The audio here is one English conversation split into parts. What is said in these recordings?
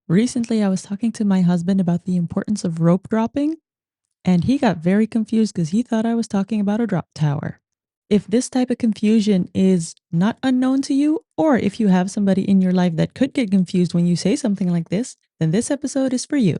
Recently, I was talking to my husband about the importance of rope dropping, and he got very confused because he thought I was talking about a drop tower. If this type of confusion is not unknown to you, or if you have somebody in your life that could get confused when you say something like this, then this episode is for you.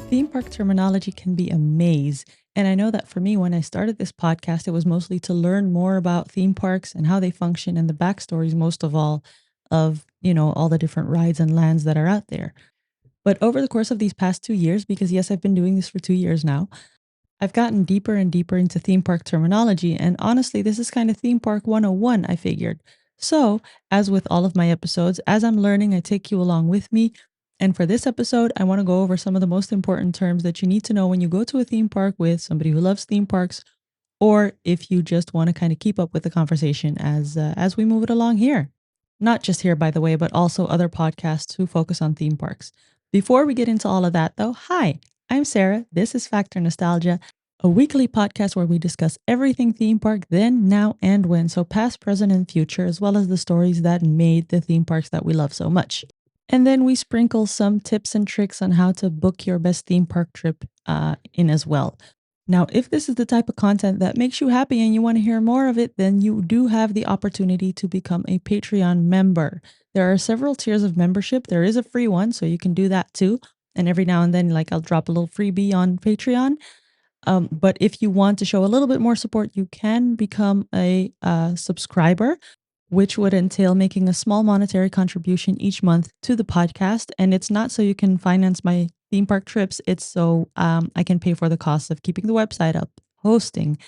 Theme park terminology can be a maze. And I know that for me, when I started this podcast, it was mostly to learn more about theme parks and how they function and the backstories, most of all, of, all the different rides and lands that are out there. But over the course of these past 2 years, because yes, I've been doing this for 2 years now, I've gotten deeper and deeper into theme park terminology. And honestly, this is kind of theme park 101, I figured. So, as with all of my episodes, as I'm learning, I take you along with me. And for this episode, I want to go over some of the most important terms that you need to know when you go to a theme park with somebody who loves theme parks, or if you just want to kind of keep up with the conversation as we move it along here. Not just here, by the way, but also other podcasts who focus on theme parks. Before we get into all of that, though, hi, I'm Sarah. This is Factor Nostalgia, a weekly podcast where we discuss everything theme park, then, now, and when. So, past, present, and future, as well as the stories that made the theme parks that we love so much. And then we sprinkle some tips and tricks on how to book your best theme park trip in as well. Now, if this is the type of content that makes you happy and you want to hear more of it, then you do have the opportunity to become a Patreon member. There are several tiers of membership. There is a free one, so you can do that too. And every now and then, like I'll drop a little freebie on Patreon. But if you want to show a little bit more support, you can become a subscriber, which would entail making a small monetary contribution each month to the podcast. And it's not so you can finance my theme park trips, it's so I can pay for the cost of keeping the website up, hosting,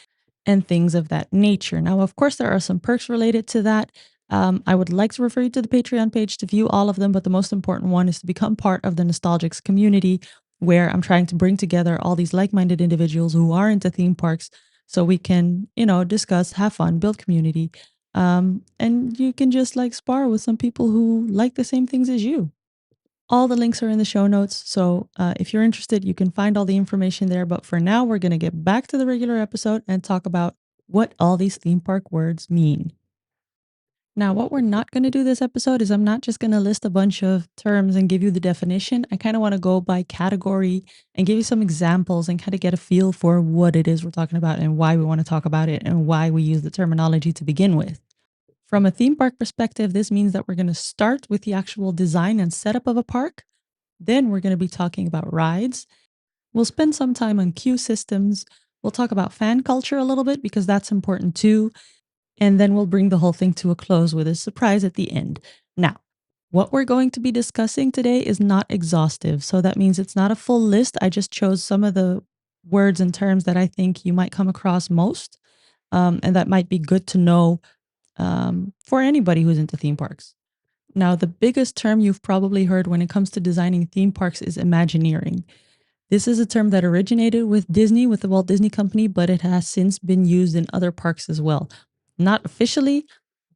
and things of that nature. Now, of course, there are some perks related to that. I would like to refer you to the Patreon page to view all of them, but the most important one is to become part of the Nostalgics community, where I'm trying to bring together all these like minded individuals who are into theme parks so we can, discuss, have fun, build community. And you can just like spar with some people who like the same things as you. All the links are in the show notes. So if you're interested, you can find all the information there. But for now, we're going to get back to the regular episode and talk about what all these theme park words mean. Now, what we're not going to do this episode is I'm not just going to list a bunch of terms and give you the definition. I kind of want to go by category and give you some examples and kind of get a feel for what it is we're talking about and why we want to talk about it and why we use the terminology to begin with. From a theme park perspective, this means that we're going to start with the actual design and setup of a park. Then we're going to be talking about rides. We'll spend some time on queue systems. We'll talk about fan culture a little bit because that's important too. And then we'll bring the whole thing to a close with a surprise at the end. Now, what we're going to be discussing today is not exhaustive. So that means it's not a full list. I just chose some of the words and terms that I think you might come across most, and that might be good to know for anybody who's into theme parks. Now, the biggest term you've probably heard when it comes to designing theme parks is Imagineering. This is a term that originated with Disney, with the Walt Disney Company, but it has since been used in other parks as well. Not officially,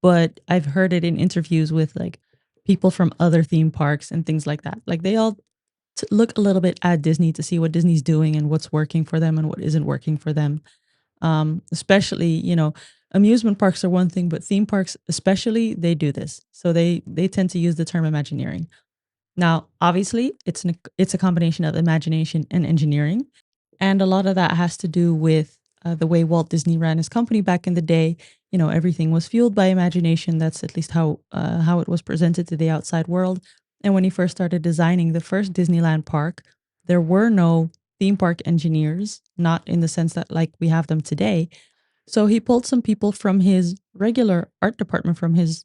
but I've heard it in interviews with like people from other theme parks and things like that. Like they all look a little bit at Disney to see what Disney's doing and what's working for them and what isn't working for them. Especially, amusement parks are one thing, but theme parks, especially, they do this. So they tend to use the term Imagineering. Now, obviously, it's a combination of imagination and engineering, and a lot of that has to do with the way Walt Disney ran his company back in the day. Everything was fueled by imagination. That's at least how it was presented to the outside world. And when he first started designing the first Disneyland park, there were no theme park engineers, not in the sense that like we have them today. So he pulled some people from his regular art department, from his,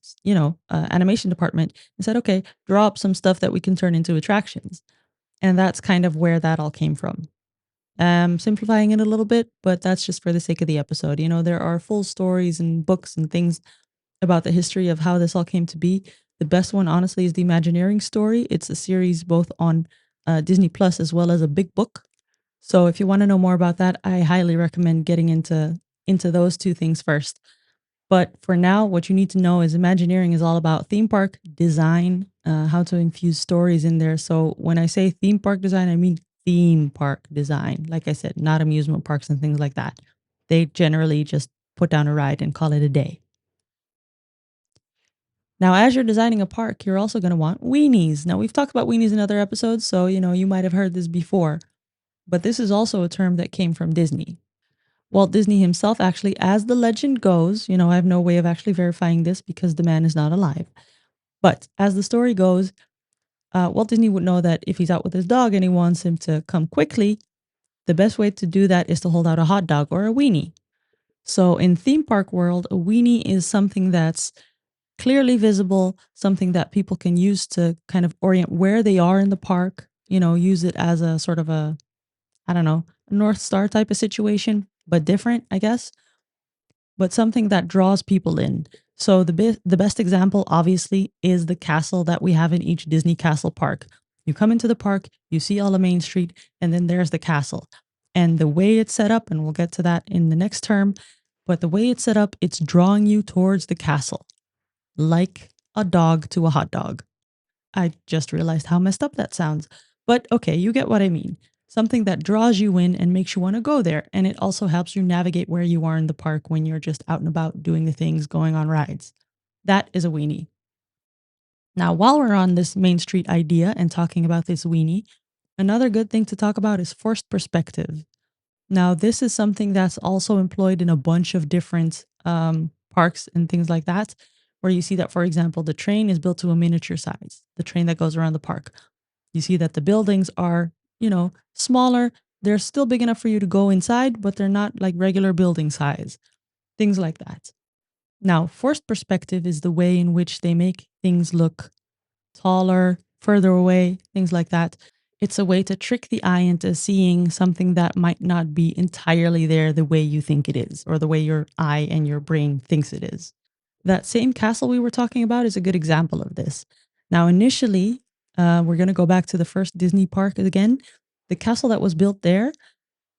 animation department, and said, okay, draw up some stuff that we can turn into attractions. And that's kind of where that all came from. Simplifying it a little bit, but that's just for the sake of the episode. There are full stories and books and things about the history of how this all came to be. The best one, honestly, is the Imagineering story. It's a series both on Disney Plus as well as a big book. So if you want to know more about that, I highly recommend getting into those two things first. But for now, what you need to know is Imagineering is all about theme park design, how to infuse stories in there. So when I say theme park design, I mean theme park design. Like I said, not amusement parks and things like that. They generally just put down a ride and call it a day. Now, as you're designing a park, you're also going to want weenies. Now, we've talked about weenies in other episodes, so you might have heard this before, but this is also a term that came from Disney. Walt Disney himself, actually, as the legend goes, I have no way of actually verifying this because the man is not alive. But as the story goes, Walt Disney would know that if he's out with his dog and he wants him to come quickly, the best way to do that is to hold out a hot dog or a weenie. So in theme park world, a weenie is something that's clearly visible, something that people can use to kind of orient where they are in the park, use it as a sort of a, I don't know, a North Star type of situation, but different, I guess, but something that draws people in. So the best example obviously is the castle that we have in each Disney castle park. You come into the park, you see all of Main Street, and then there's the castle. And the way it's set up, and we'll get to that in the next term, but the way it's set up, it's drawing you towards the castle like a dog to a hot dog. I just realized how messed up that sounds. But okay, you get what I mean. Something that draws you in and makes you want to go there. And it also helps you navigate where you are in the park when you're just out and about doing the things, going on rides. That is a weenie. Now, while we're on this Main Street idea and talking about this weenie, another good thing to talk about is forced perspective. Now, this is something that's also employed in a bunch of different parks and things like that, where you see that, for example, the train is built to a miniature size, the train that goes around the park. You see that the buildings are, smaller. They're still big enough for you to go inside, but they're not like regular building size, things like that. Now, forced perspective is the way in which they make things look taller, further away, things like that. It's a way to trick the eye into seeing something that might not be entirely there the way you think it is, or the way your eye and your brain thinks it is. That same castle we were talking about is a good example of this. Now, initially, we're going to go back to the first Disney park again. The castle that was built there,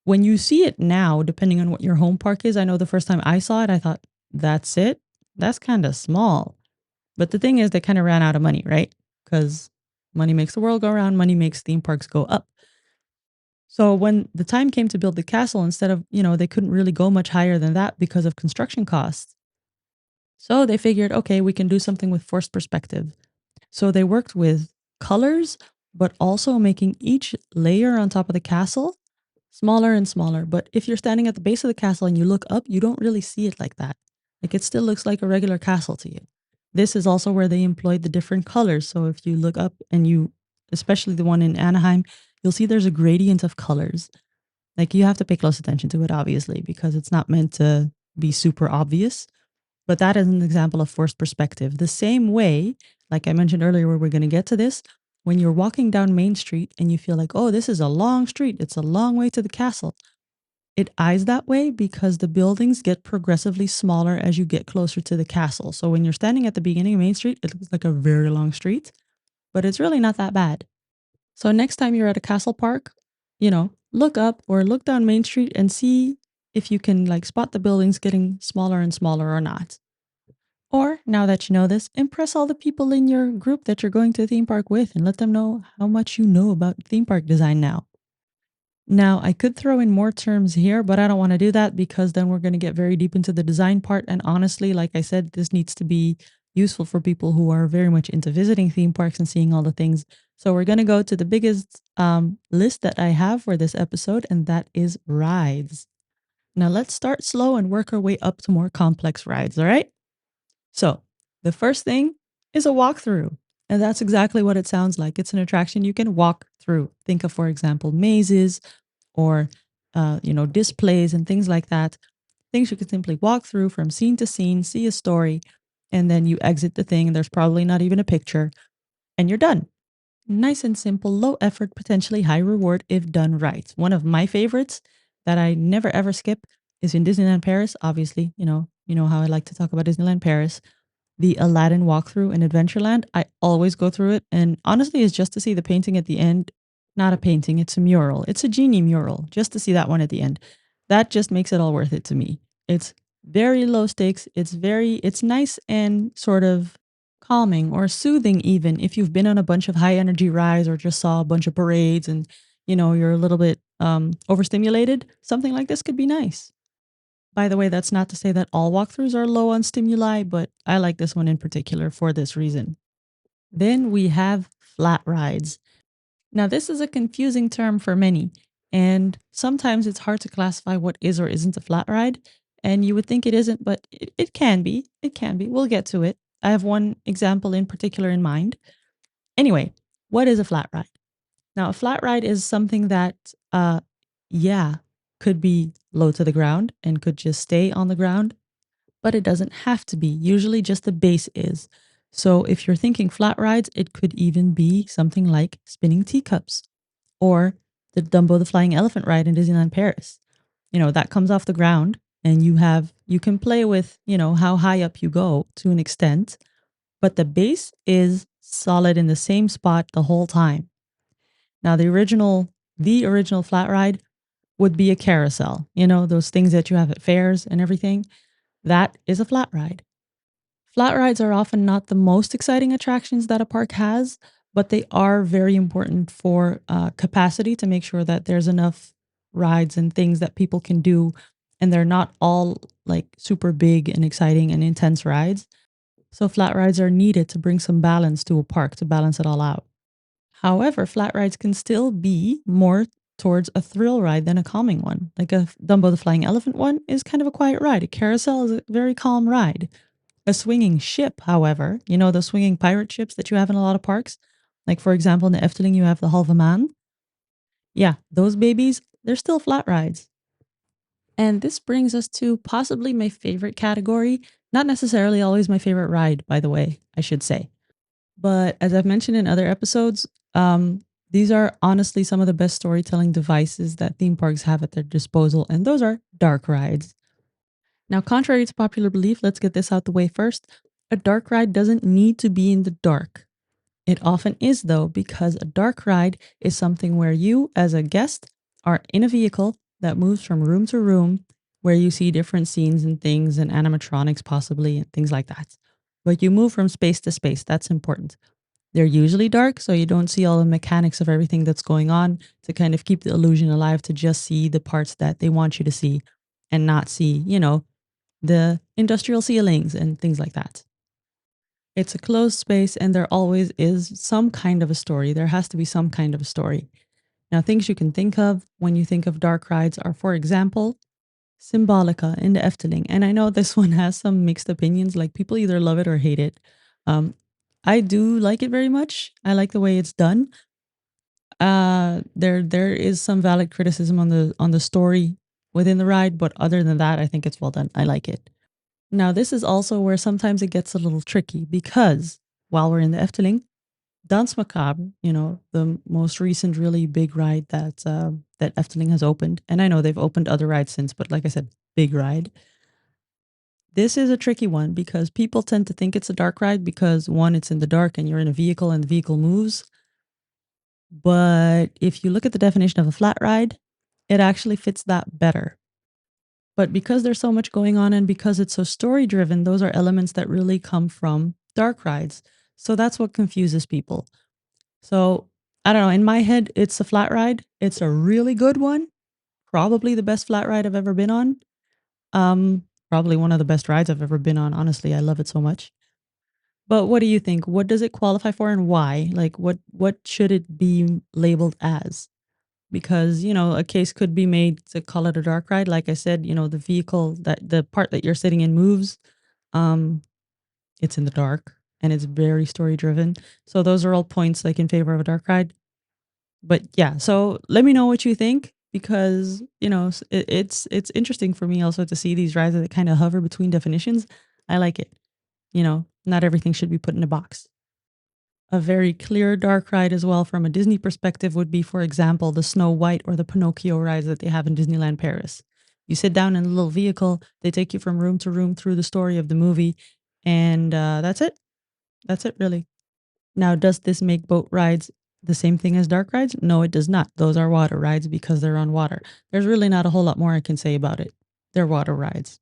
when you see it now, depending on what your home park is, I know the first time I saw it, I thought, that's it? That's kind of small. But the thing is, they kind of ran out of money, right? Because money makes the world go around, money makes theme parks go up. So when the time came to build the castle, instead of, they couldn't really go much higher than that because of construction costs. So they figured, okay, we can do something with forced perspective. So they worked with colors, but also making each layer on top of the castle smaller and smaller. But if you're standing at the base of the castle and you look up, you don't really see it like that. Like it still looks like a regular castle to you. This is also where they employed the different colors. So if you look up and especially the one in Anaheim, you'll see there's a gradient of colors. Like you have to pay close attention to it, obviously, because it's not meant to be super obvious. But that is an example of forced perspective. The same way, like I mentioned earlier, where we're going to get to this, when you're walking down Main Street and you feel like, oh, this is a long street, it's a long way to the castle. It eyes that way because the buildings get progressively smaller as you get closer to the castle. So when you're standing at the beginning of Main Street, it looks like a very long street, but it's really not that bad. So next time you're at a castle park, look up or look down Main Street and see if you can like spot the buildings getting smaller and smaller or not. Or now that you know this, impress all the people in your group that you're going to a theme park with and let them know how much you know about theme park design now. Now, I could throw in more terms here, but I don't want to do that because then we're going to get very deep into the design part. And honestly, like I said, this needs to be useful for people who are very much into visiting theme parks and seeing all the things. So we're going to go to the biggest list that I have for this episode, and that is rides. Now, let's start slow and work our way up to more complex rides, all right? So, the first thing is a walkthrough. And that's exactly what it sounds like. It's an attraction you can walk through. Think of, for example, mazes or, displays and things like that. Things you can simply walk through from scene to scene, see a story, and then you exit the thing. And there's probably not even a picture, and you're done. Nice and simple, low effort, potentially high reward if done right. One of my favorites that I never ever skip is in Disneyland Paris. Obviously, you know how I like to talk about Disneyland Paris. The Aladdin walkthrough in Adventureland, I always go through it. And honestly, it's just to see the painting at the end. Not a painting, it's a mural. It's a genie mural, just to see that one at the end. That just makes it all worth it to me. It's very low stakes. It's nice and sort of calming or soothing, even if you've been on a bunch of high energy rides or just saw a bunch of parades and you're a little bit overstimulated, something like this could be nice. By the way, that's not to say that all walkthroughs are low on stimuli, but I like this one in particular for this reason. Then we have flat rides. Now, this is a confusing term for many, and sometimes it's hard to classify what is or isn't a flat ride. And you would think it isn't, but it can be. It can be. We'll get to it. I have one example in particular in mind. Anyway, what is a flat ride? Now, a flat ride is something that, yeah, could be low to the ground and could just stay on the ground, but it doesn't have to be. Usually just the base is. So if you're thinking flat rides, it could even be something like spinning teacups or the Dumbo the Flying Elephant ride in Disneyland Paris. That comes off the ground and you can play with, how high up you go to an extent, but the base is solid in the same spot the whole time. Now the original flat ride would be a carousel, those things that you have at fairs and everything. That is a flat ride. Flat rides are often not the most exciting attractions that a park has, but they are very important for capacity to make sure that there's enough rides and things that people can do. And they're not all like super big and exciting and intense rides. So flat rides are needed to bring some balance to a park to balance it all out. However, flat rides can still be more towards a thrill ride than a calming one. Like a Dumbo the Flying Elephant one is kind of a quiet ride. A carousel is a very calm ride. A swinging ship, however, the swinging pirate ships that you have in a lot of parks, like for example in the Efteling, you have the Halve Maan. Yeah, those babies, they're still flat rides. And this brings us to possibly my favorite category. Not necessarily always my favorite ride, by the way, I should say. But as I've mentioned in other episodes, these are honestly some of the best storytelling devices that theme parks have at their disposal, and those are dark rides. Now, contrary to popular belief, let's get this out the way first. A dark ride doesn't need to be in the dark. It often is, though, because a dark ride is something where you, as a guest, are in a vehicle that moves from room to room, where you see different scenes and things and animatronics, possibly, and things like that. But you move from space to space. That's important. They're usually dark, so you don't see all the mechanics of everything that's going on to kind of keep the illusion alive, to just see the parts that they want you to see and not see, the industrial ceilings and things like that. It's a closed space and there always is some kind of a story. There has to be some kind of a story. Now, things you can think of when you think of dark rides are, for example, Symbolica in the Efteling. And I know this one has some mixed opinions, like people either love it or hate it. Um, I do like it very much. I like the way it's done. There is some valid criticism on the story within the ride, but other than that, I think it's well done. I like it. Now, this is also where sometimes it gets a little tricky because while we're in the Efteling, Danse Macabre, the most recent really big ride that Efteling has opened, and I know they've opened other rides since, but like I said, big ride. This is a tricky one because people tend to think it's a dark ride because one, it's in the dark and you're in a vehicle and the vehicle moves. But if you look at the definition of a flat ride, it actually fits that better. But because there's so much going on and because it's so story driven, those are elements that really come from dark rides. So that's what confuses people. So I don't know. In my head, it's a flat ride. It's a really good one. Probably the best flat ride I've ever been on. Probably one of the best rides I've ever been on. Honestly, I love it so much. But what do you think? What does it qualify for and why? Like what should it be labeled as? Because, a case could be made to call it a dark ride. Like I said, the vehicle that the part that you're sitting in moves. Um, it's in the dark and it's very story driven. So those are all points like in favor of a dark ride. But yeah, so let me know what you think because, it's interesting for me also to see these rides that kind of hover between definitions. I like it. Not everything should be put in a box. A very clear dark ride as well from a Disney perspective would be, for example, the Snow White or the Pinocchio rides that they have in Disneyland Paris. You sit down in a little vehicle, they take you from room to room through the story of the movie, and that's it. That's it, really. Now, does this make boat rides the same thing as dark rides? No, it does not. Those are water rides because they're on water. There's really not a whole lot more I can say about it. They're water rides.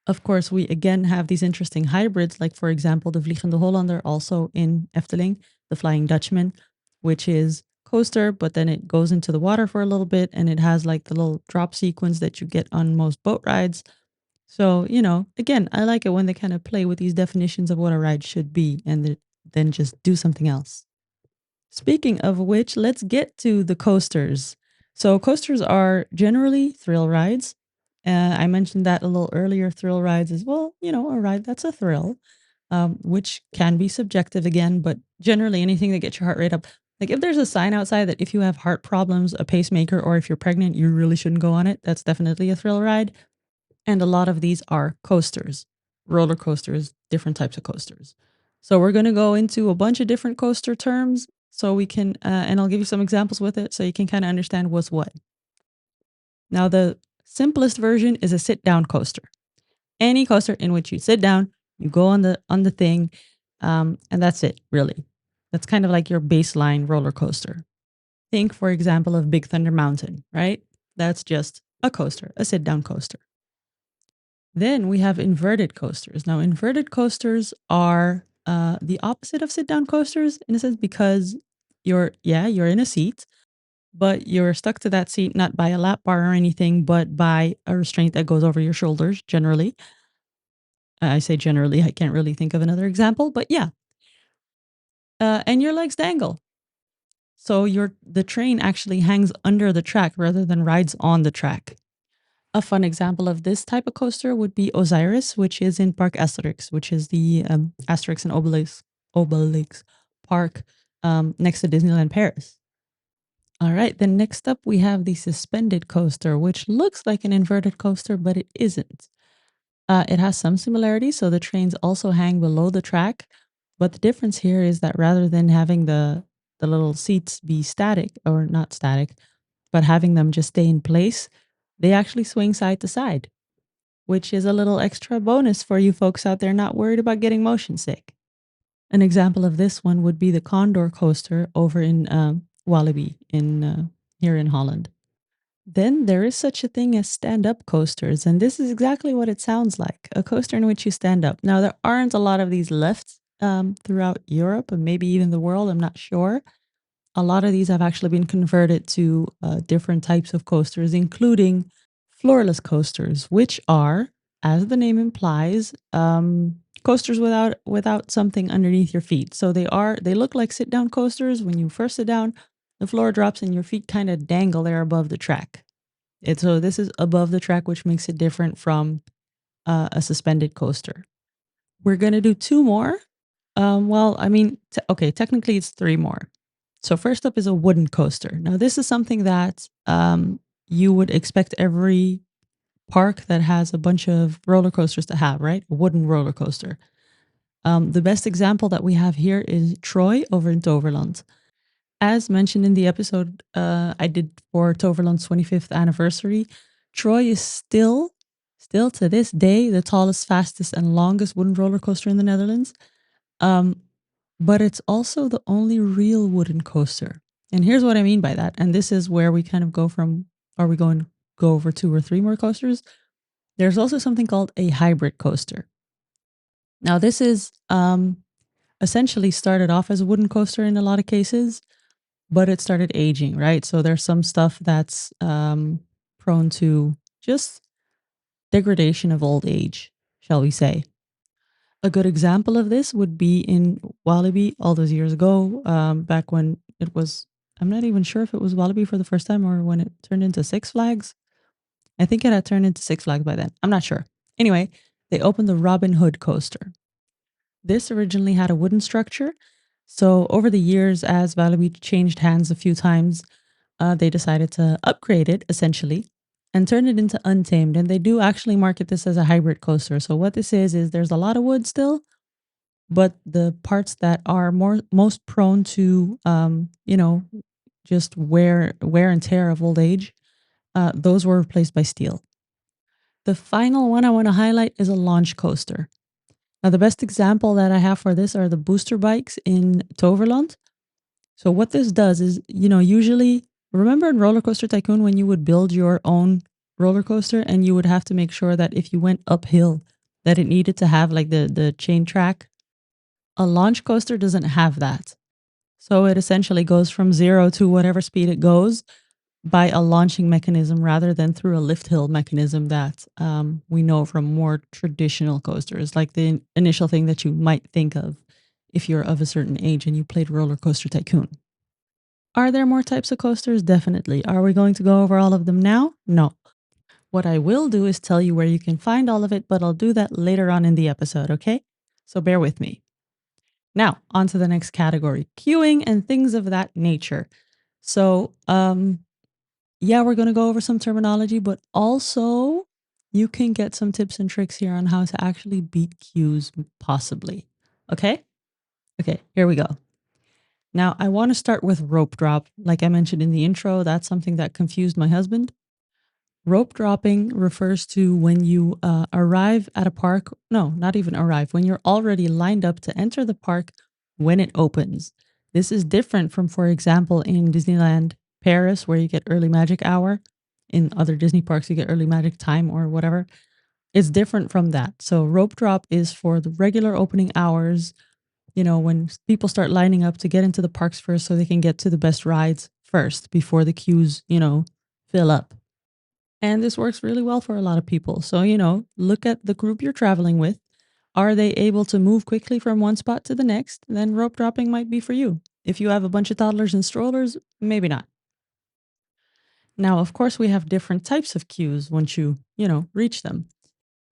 Of course, we again have these interesting hybrids, like for example, the Vliegende Hollander, also in Efteling, the Flying Dutchman, which is coaster, but then it goes into the water for a little bit and it has like the little drop sequence that you get on most boat rides. So, again, I like it when they kind of play with these definitions of what a ride should be and then just do something else. Speaking of which, let's get to the coasters. So, coasters are generally thrill rides. I mentioned that a little earlier. Thrill rides is, well, a ride that's a thrill, which can be subjective again, but generally anything that gets your heart rate up. Like if there's a sign outside that if you have heart problems, a pacemaker, or if you're pregnant, you really shouldn't go on it, that's definitely a thrill ride. And a lot of these are coasters, roller coasters, different types of coasters. So we're going to go into a bunch of different coaster terms so we can, and I'll give you some examples with it so you can kind of understand what's what. Now, the simplest version is a sit down coaster. Any coaster in which you sit down, you go on the thing, and that's it, really. That's kind of like your baseline roller coaster. Think, for example, of Big Thunder Mountain, right? That's just a coaster, a sit down coaster. Then we have inverted coasters. Now, inverted coasters are the opposite of sit down coasters in a sense because you're in a seat, but you're stuck to that seat not by a lap bar or anything, but by a restraint that goes over your shoulders generally. I say generally, I can't really think of another example, but yeah. And your legs dangle. So the train actually hangs under the track rather than rides on the track. A fun example of this type of coaster would be Osiris, which is in Park Asterix, which is the Asterix and Obelix park next to Disneyland Paris. All right, then next up we have the suspended coaster, which looks like an inverted coaster, but it isn't. It has some similarities, so the trains also hang below the track, but the difference here is that rather than having the little seats be static or not static, but having them just stay in place, they actually swing side to side, which is a little extra bonus for you folks out there not worried about getting motion sick. An example of this one would be the Condor coaster over in Walibi in here in Holland. Then there is such a thing as stand-up coasters, and this is exactly what it sounds like, a coaster in which you stand up. Now, there aren't a lot of these left throughout Europe and maybe even the world, I'm not sure. A lot of these have actually been converted to different types of coasters, including floorless coasters, which are, as the name implies, coasters without something underneath your feet. So they look like sit down coasters. When you first sit down, the floor drops and your feet kind of dangle there above the track. So this is above the track, which makes it different from a suspended coaster. We're gonna do two more. Well, I mean, okay, technically it's three more. So first up is a wooden coaster. Now this is something that you would expect every park that has a bunch of roller coasters to have, right? A wooden roller coaster. The best example that we have here is Troy over in Toverland. As mentioned in the episode I did for Toverland's 25th anniversary, Troy is still to this day, the tallest, fastest, and longest wooden roller coaster in the Netherlands. Um, but it's also the only real wooden coaster. And here's what I mean by that. And this is where we kind of go from, are we going to go over two or three more coasters? There's also something called a hybrid coaster. Now, this is essentially started off as a wooden coaster in a lot of cases, but it started aging, right? So there's some stuff that's prone to just degradation of old age, shall we say. A good example of this would be in Walibi all those years ago, back when it was, I'm not even sure if it was Walibi for the first time or when it turned into Six Flags. I think it had turned into Six Flags by then. I'm not sure. Anyway, they opened the Robin Hood coaster. This originally had a wooden structure. So over the years, as Walibi changed hands a few times, they decided to upgrade it essentially and turn it into Untamed. And they do actually market this as a hybrid coaster. So what this is there's a lot of wood still, but the parts that are most prone to, just wear and tear of old age, those were replaced by steel. The final one I want to highlight is a launch coaster. Now, the best example that I have for this are the booster bikes in Toverland. So what this does is, usually remember in Roller Coaster Tycoon when you would build your own roller coaster and you would have to make sure that if you went uphill that it needed to have like the chain track. A launch coaster doesn't have that. So it essentially goes from 0 to whatever speed it goes by a launching mechanism rather than through a lift hill mechanism that we know from more traditional coasters, like the initial thing that you might think of if you're of a certain age and you played Roller Coaster Tycoon. Are there more types of coasters? Definitely. Are we going to go over all of them now? No. What I will do is tell you where you can find all of it, but I'll do that later on in the episode, okay? So bear with me. Now, on to the next category, queuing and things of that nature. So, yeah, we're going to go over some terminology, but also you can get some tips and tricks here on how to actually beat queues possibly. Okay? Okay, here we go. Now, I want to start with rope drop. Like I mentioned in the intro, that's something that confused my husband. Rope dropping refers to when you arrive at a park. No, not even arrive, when you're already lined up to enter the park when it opens. This is different from, for example, in Disneyland Paris, where you get early magic hour. In other Disney parks, you get early magic time or whatever. It's different from that. So, rope drop is for the regular opening hours, when people start lining up to get into the parks first so they can get to the best rides first before the queues, fill up. And this works really well for a lot of people. So, look at the group you're traveling with. Are they able to move quickly from one spot to the next? Then rope dropping might be for you. If you have a bunch of toddlers and strollers, maybe not. Now, of course, we have different types of queues once you reach them.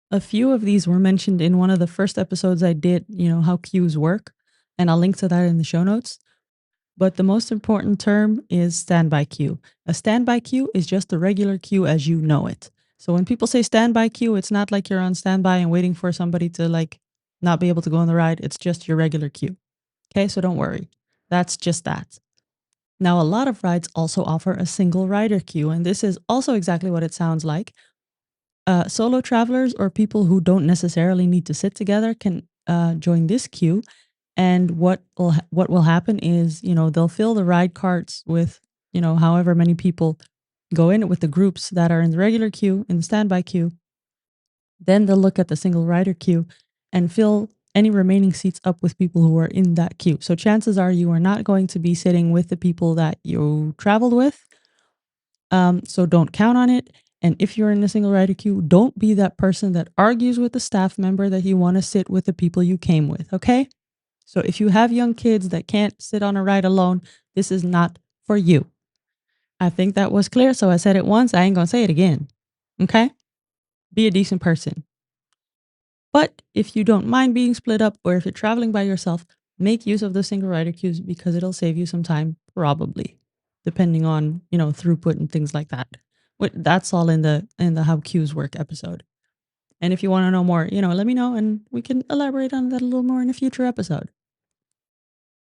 A few of these were mentioned in one of the first episodes I did, how queues work. And I'll link to that in the show notes. But the most important term is standby queue. A standby queue is just a regular queue as you know it. So when people say standby queue, it's not like you're on standby and waiting for somebody to not be able to go on the ride. It's just your regular queue. Okay, so don't worry. That's just that. Now, a lot of rides also offer a single rider queue, and this is also exactly what it sounds like. Solo travelers or people who don't necessarily need to sit together can join this queue, and what will happen is, they'll fill the ride carts with, however many people go in it with the groups that are in the regular queue, in the standby queue. Then they'll look at the single rider queue and fill any remaining seats up with people who are in that queue. So chances are you are not going to be sitting with the people that you traveled with. So don't count on it. And if you're in a single rider queue, don't be that person that argues with the staff member that you want to sit with the people you came with. Okay. So if you have young kids that can't sit on a ride alone, this is not for you. I think that was clear. So I said it once. I ain't going to say it again. Okay. Be a decent person. But if you don't mind being split up or if you're traveling by yourself, make use of the single rider queues because it'll save you some time, probably, depending on, throughput and things like that. That's all in the how queues work episode. And if you want to know more, let me know and we can elaborate on that a little more in a future episode.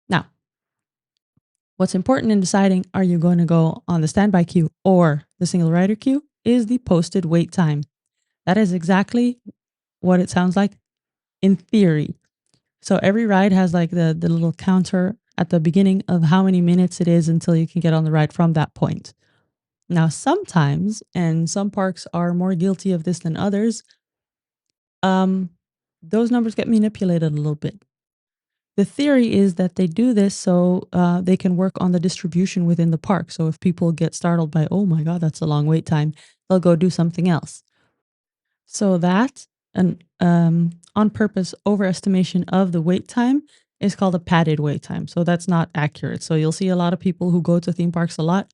Now, what's important in deciding are you going to go on the standby queue or the single rider queue is the posted wait time. That is exactly what it sounds like in theory. So every ride has like the little counter at the beginning of how many minutes it is until you can get on the ride from that point. Now, sometimes, and some parks are more guilty of this than others, um, those numbers get manipulated a little bit. The theory is that they do this so they can work on the distribution within the park. So if people get startled by, oh my God, that's a long wait time, they'll go do something else. So that an on purpose overestimation of the wait time is called a padded wait time. So that's not accurate. So you'll see a lot of people who go to theme parks a lot.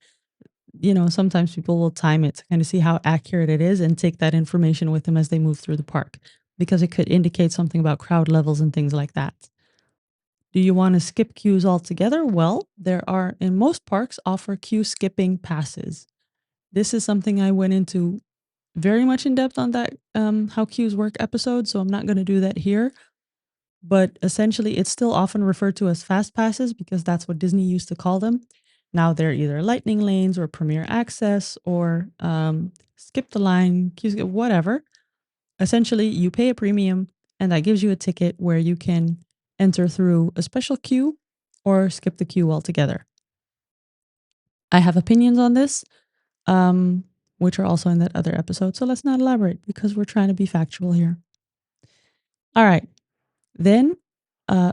Sometimes people will time it to kind of see how accurate it is and take that information with them as they move through the park because it could indicate something about crowd levels and things like that. Do you want to skip queues altogether? Well, there are in most parks offer queue skipping passes. This is something I went into very much in depth on that how queues work episode, so I'm not going to do that here. But essentially, it's still often referred to as fast passes because that's what Disney used to call them. Now they're either lightning lanes or premier access or skip the line, queue skip, whatever. Essentially, you pay a premium and that gives you a ticket where you can enter through a special queue or skip the queue altogether. I have opinions on this, which are also in that other episode. So let's not elaborate because we're trying to be factual here. All right. Then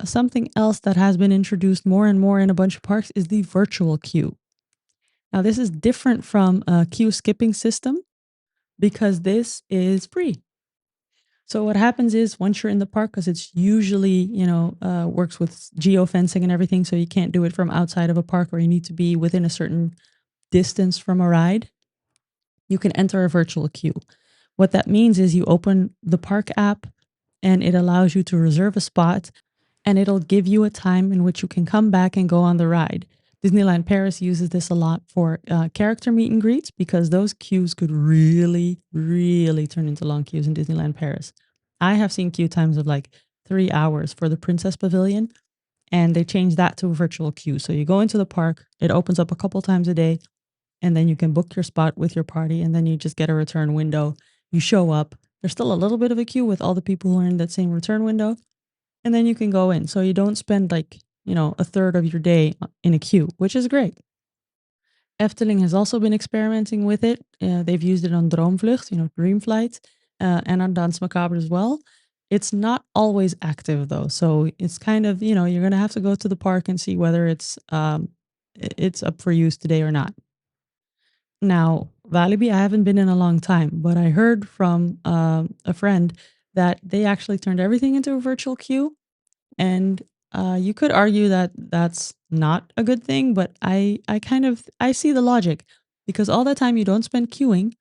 something else that has been introduced more and more in a bunch of parks is the virtual queue. Now, this is different from a queue skipping system because this is free. So what happens is once you're in the park, because it's usually, works with geofencing and everything, so you can't do it from outside of a park or you need to be within a certain distance from a ride, you can enter a virtual queue. What that means is you open the park app and it allows you to reserve a spot and it'll give you a time in which you can come back and go on the ride. Disneyland Paris uses this a lot for character meet and greets because those queues could really, really turn into long queues in Disneyland Paris. I have seen queue times of like 3 hours for the Princess Pavilion, and they changed that to a virtual queue. So you go into the park, it opens up a couple times a day, and then you can book your spot with your party, and then you just get a return window. You show up. There's still a little bit of a queue with all the people who are in that same return window, and then you can go in. So you don't spend like, a third of your day in a queue, which is great. Efteling has also been experimenting with it. They've used it on Droomvlucht, Dream Flight, and on Dans Macabre as well. It's not always active though, so it's kind of you're gonna have to go to the park and see whether it's up for use today or not. Now, Walibi, I haven't been in a long time, but I heard from a friend that they actually turned everything into a virtual queue, and you could argue that that's not a good thing, but I kind of I see the logic because all the time you don't spend queuing,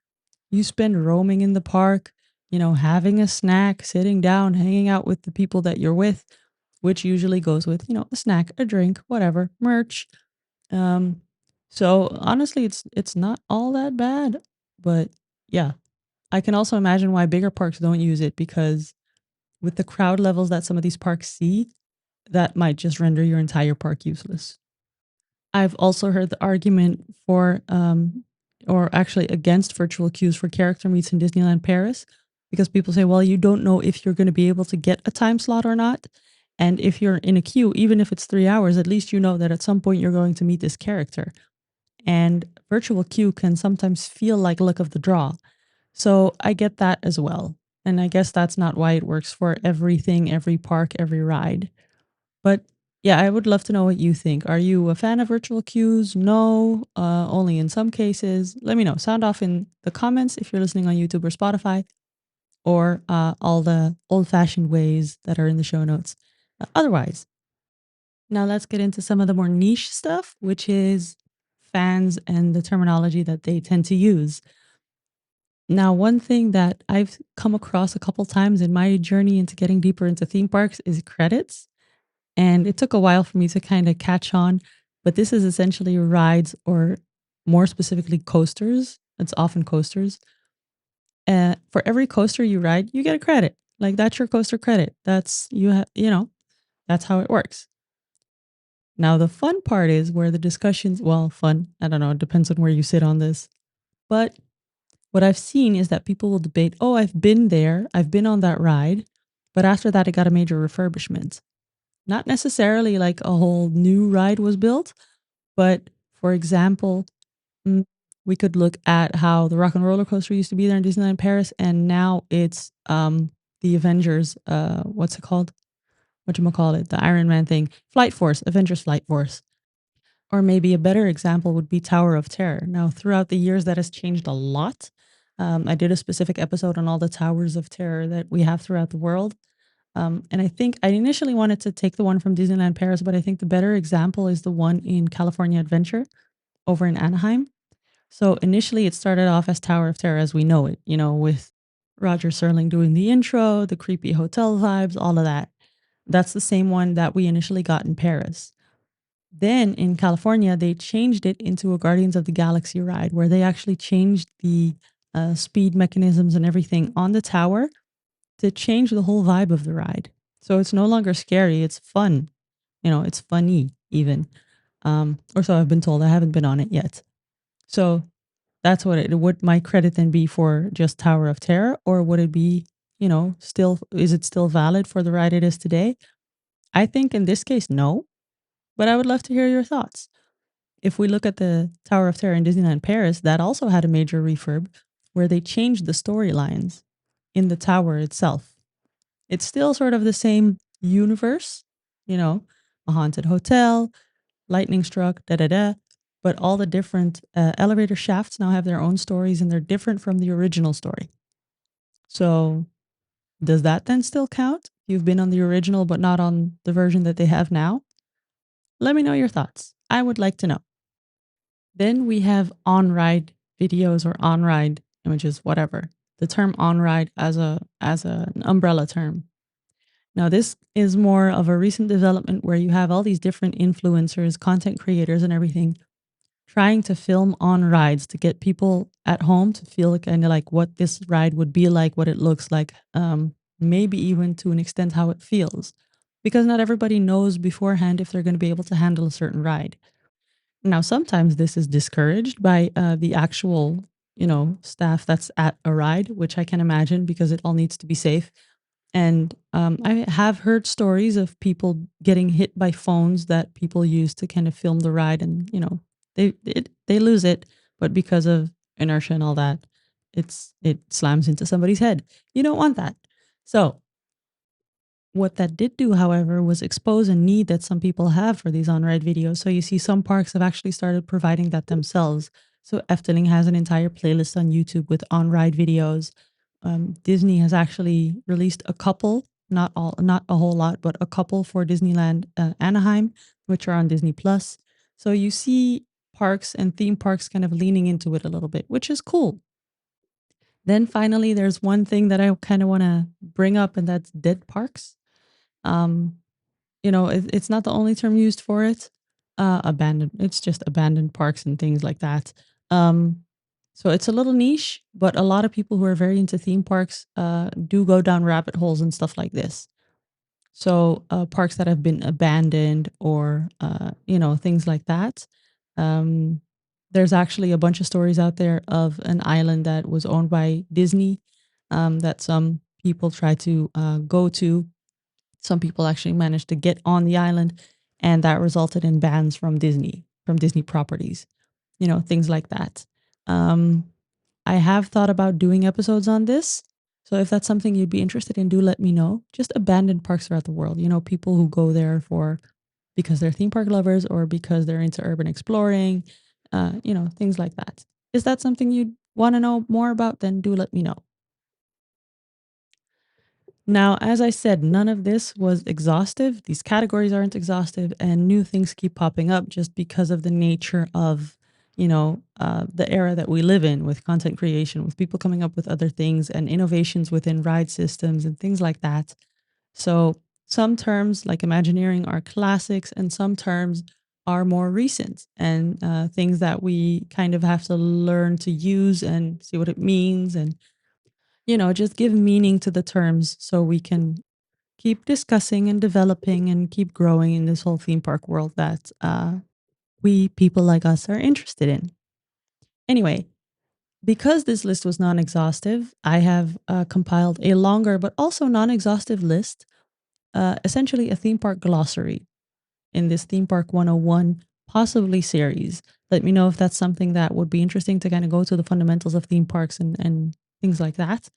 you spend roaming in the park, having a snack, sitting down, hanging out with the people that you're with, which usually goes with a snack, a drink, whatever, merch. Um, so honestly, it's not all that bad, but yeah, I can also imagine why bigger parks don't use it because with the crowd levels that some of these parks see, that might just render your entire park useless. I've also heard the argument for, or actually against virtual queues for character meets in Disneyland Paris, because people say, well, you don't know if you're going to be able to get a time slot or not. And if you're in a queue, even if it's 3 hours, at least you know that at some point you're going to meet this character. And virtual queue can sometimes feel like luck of the draw. So I get that as well. And I guess that's not why it works for everything, every park, every ride. But yeah, I would love to know what you think. Are you a fan of virtual queues? No, only in some cases. Let me know. Sound off in the comments if you're listening on YouTube or Spotify, or all the old fashioned ways that are in the show notes. Otherwise, now let's get into some of the more niche stuff, which is fans and the terminology that they tend to use. Now, one thing that I've come across a couple times in my journey into getting deeper into theme parks is credits. And it took a while for me to kind of catch on, but this is essentially rides or more specifically coasters. It's often coasters. For every coaster you ride, you get a credit. Like that's your coaster credit. That's how it works. Now the fun part is where the discussions, well, fun, I don't know, it depends on where you sit on this. But what I've seen is that people will debate, "Oh, I've been there. I've been on that ride, but after that it got a major refurbishment." Not necessarily like a whole new ride was built, but for example, mm, we could look at how the Rock and Roller Coaster used to be there in Disneyland Paris, and now it's the Avengers. What's it called? What you call it? The Iron Man thing, Flight Force, Avengers Flight Force. Or maybe a better example would be Tower of Terror. Now, throughout the years, that has changed a lot. I did a specific episode on all the towers of terror that we have throughout the world. And I think I initially wanted to take the one from Disneyland Paris, but I think the better example is the one in California Adventure over in Anaheim. So initially, it started off as Tower of Terror as we know it, with Roger Serling doing the intro, the creepy hotel vibes, all of that. That's the same one that we initially got in Paris. Then in California, they changed it into a Guardians of the Galaxy ride where they actually changed the speed mechanisms and everything on the tower to change the whole vibe of the ride. So it's no longer scary, it's fun. It's funny even. Or so I've been told. I haven't been on it yet. So that's what it would my credit then be for just Tower of Terror, or would it be, still is it still valid for the ride it is today? I think in this case, no, but I would love to hear your thoughts. If we look at the Tower of Terror in Disneyland Paris, that also had a major refurb where they changed the storylines in the tower itself. It's still sort of the same universe, you know, a haunted hotel, lightning struck, da da da. But all the different elevator shafts now have their own stories and they're different from the original story. So, does that then still count? You've been on the original, but not on the version that they have now? Let me know your thoughts. I would like to know. Then we have on ride videos or on ride images, whatever. The term on ride as an umbrella term. Now, this is more of a recent development where you have all these different influencers, content creators, and everything trying to film on rides to get people at home to feel kind of like what this ride would be like, what it looks like, maybe even to an extent how it feels. Because not everybody knows beforehand if they're going to be able to handle a certain ride. Now, sometimes this is discouraged by the actual, staff that's at a ride, which I can imagine because it all needs to be safe. And I have heard stories of people getting hit by phones that people use to kind of film the ride, and they lose it, but because of inertia and all that, it slams into somebody's head. You don't want that. So what that did do, however, was expose a need that some people have for these on-ride videos. So you see some parks have actually started providing that themselves. So Efteling has an entire playlist on YouTube with on-ride videos. Disney has actually released a couple, not all, not a whole lot, but a couple for Disneyland Anaheim, which are on Disney Plus. So you see parks and theme parks kind of leaning into it a little bit, which is cool. Then finally, there's one thing that I kind of want to bring up, and that's dead parks. Um, it's not the only term used for it. Abandoned. It's just abandoned parks and things like that. Um, so it's a little niche, but a lot of people who are very into theme parks do go down rabbit holes and stuff like this. So parks that have been abandoned or things like that. Um, there's actually a bunch of stories out there of an island that was owned by Disney that some people try to go to. Some people actually managed to get on the island, and that resulted in bans from Disney properties, things like that. Um, I have thought about doing episodes on this. So if that's something you'd be interested in, do let me know. Just abandoned parks throughout the world, people who go there for because they're theme park lovers or because they're into urban exploring, things like that. Is that something you'd want to know more about? Then do let me know. Now, as I said, none of this was exhaustive. These categories aren't exhaustive, and new things keep popping up just because of the nature of, the era that we live in with content creation, with people coming up with other things and innovations within ride systems and things like that. So, some terms like Imagineering are classics, and some terms are more recent and things that we kind of have to learn to use and see what it means and just give meaning to the terms so we can keep discussing and developing and keep growing in this whole theme park world that we people like us are interested in. Anyway, because this list was non exhaustive, I have compiled a longer but also non exhaustive list, essentially a theme park glossary in this Theme Park 101 possibly series. Let me know if that's something that would be interesting to kind of go to the fundamentals of theme parks and things like that.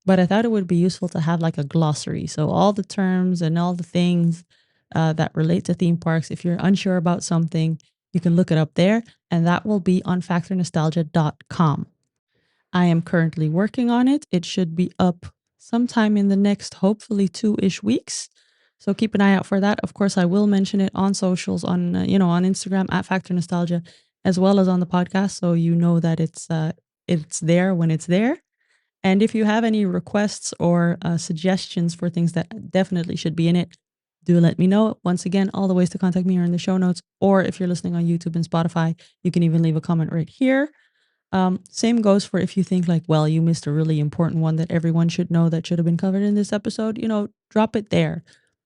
But I thought it would be useful to have like a glossary. So all the terms and all the things that relate to theme parks, if you're unsure about something, you can look it up there. And that will be on factornostalgia.com. I am currently working on it. It should be up sometime in the next, hopefully 2-ish weeks. So keep an eye out for that. Of course, I will mention it on socials, on Instagram at Factor Nostalgia, as well as on the podcast. So you know that it's there when it's there. And if you have any requests or suggestions for things that definitely should be in it, do let me know. Once again, all the ways to contact me are in the show notes. Or if you're listening on YouTube and Spotify, you can even leave a comment right here. Same goes for if you think like, well, you missed a really important one that everyone should know that should have been covered in this episode, drop it there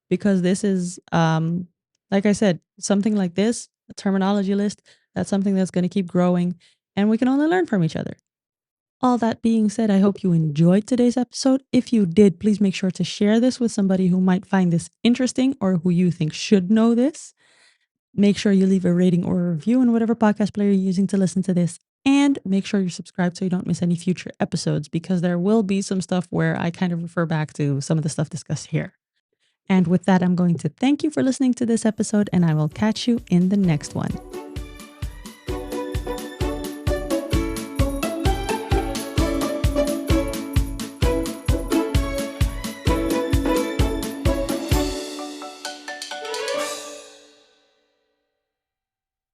because this is, like I said, something like this, a terminology list, that's something that's going to keep growing and we can only learn from each other. All that being said, I hope you enjoyed today's episode. If you did, please make sure to share this with somebody who might find this interesting or who you think should know this. Make sure you leave a rating or a review in whatever podcast player you're using to listen to this. And make sure you're subscribed so you don't miss any future episodes because there will be some stuff where I kind of refer back to some of the stuff discussed here. And with that, I'm going to thank you for listening to this episode, and I will catch you in the next one.